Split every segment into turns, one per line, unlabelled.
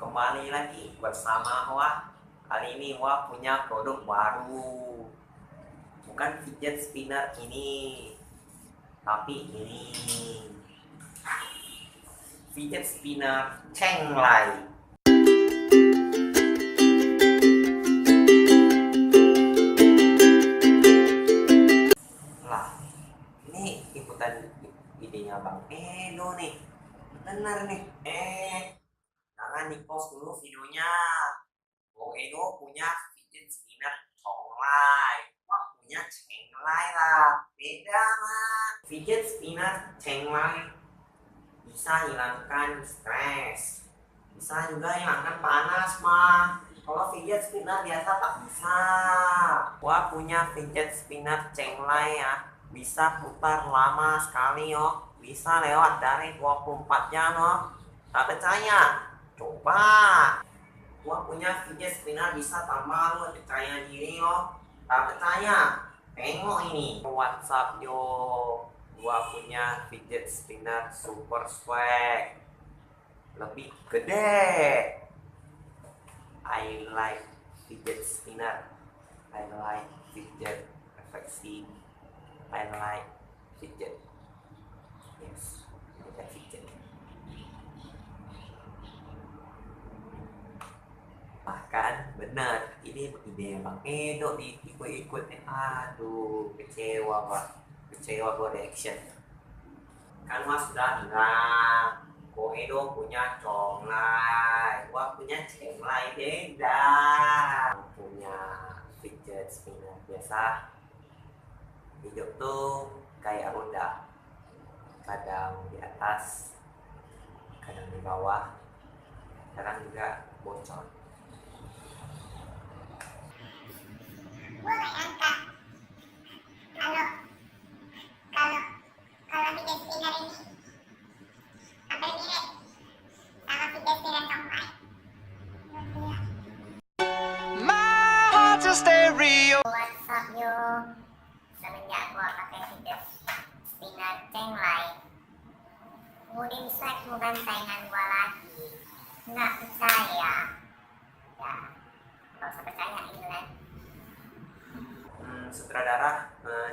kembali lagi bersama Wah. Kali ini Wah punya produk baru. Bukan fidget spinner ini, tapi ini fidget spinner Chenglai. Lah, ini ikutan idenya Bang Edo nih. Bener nih. Jangan di pause dulu videonya. Bang Edo punya fidget spinner Chenglai. Wah, punya Chenglai lah. Beda mah. Fidget spinner Chenglai bisa hilangkan stres. Bisa juga hilangkan panas mah. Kalau fidget spinner biasa tak bisa. Wah, punya fidget spinner Chenglai ya. Bisa putar lama sekali yo. Bisa lewat dari 24 jam yo. Tak percaya? Coba. Gua punya fidget spinner bisa tambah lo percaya diri lo. Tak percaya? Tengok ini WhatsApp yo. Gua punya fidget spinner super swag. Lebih gede. I like fidget spinner. I like fidget refleksi. I like fidget. Yes, I like fidget. Bahkan benar ini ide Bang Edo ikut-ikut aduh kecewa Pak, kecewa gue reaction kan Mas sudah bilang Bang Edo punya Chenglai, gua punya Chenglai beda, punya fidget spinner biasa. Hidup tuh kayak roda, kadang di atas kadang di bawah, kadang juga bocor.
Gue gak nyangka kalau fidget spinner ini hampir mirip sama fidget spinner Chenglai.
My heart's a stereo.
What's up yo? Semenjak gue pakai fidget spinner Chenglai, Udin Swag bukan saingan gue lagi. Nggak percaya? Ya, gak usah percaya gitu kan.
Sutradara,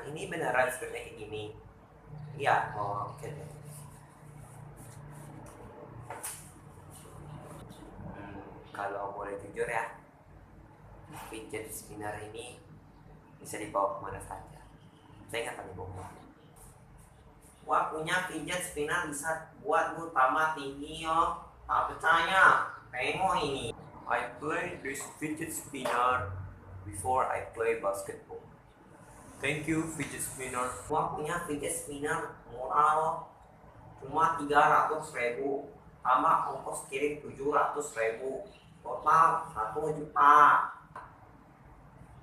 ini beneran seperti kayak gini? Iya, oh, oke deh. Kalau boleh jujur ya, fidget spinner ini bisa dibawa kemana saja. Saya nggak akan dibawa. Wah, punya fidget spinner bisa buat lu tambah tinggi yo. Tak percaya? Tengok ini. I play this fidget spinner before I play basketball. Thank you fidget spinner. Gua punya fidget spinner murah loh. Cuma 300.000. Tambah ongkos kirim 700.000. Total 1 juta.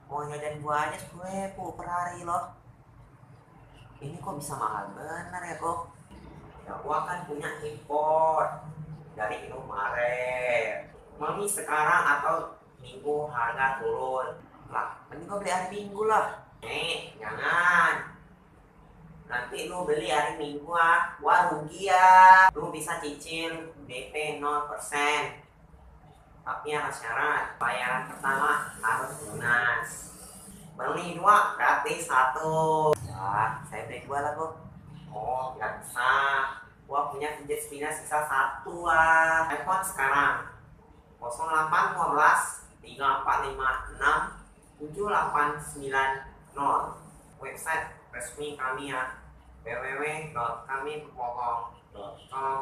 Oh ya, dan gua aja 10.000 per hari loh. Ini kok bisa mahal bener ya kok. Ya gua kan punya import dari Indomaret. Mami sekarang atau minggu harga turun. Lah, mending gua beli hari Minggu lah. Jangan. Nanti lu beli hari Minggu wah rugi ya. Lu bisa cicil DP 0%. Tapi ada syarat. Bayaran pertama harus lunas. Beli 2 gratis 1. Wah, saya beli 2 lah kok. Oh, nggak bisa. Gua punya fidget spinner sisa 1 iPhone sekarang 0815 3456 7890. Website resmi kami ya, www.kamibohong.com.